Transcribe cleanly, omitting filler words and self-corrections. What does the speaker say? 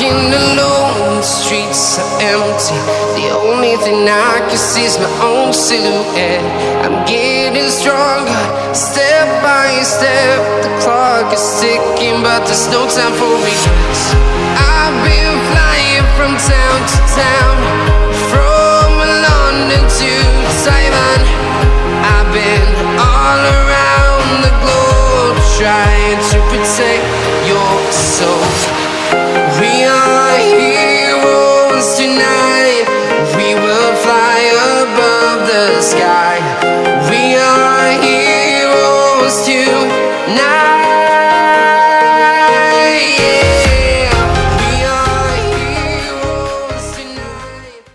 walking alone, the streets are empty. The only thing I can see is my own silhouette. I'm getting stronger, step by step. The clock is ticking, but there's no time for regrets. I've been flying from town to town, from London to Taiwan. I've been all around the globe, trying to protect your soul. We are here.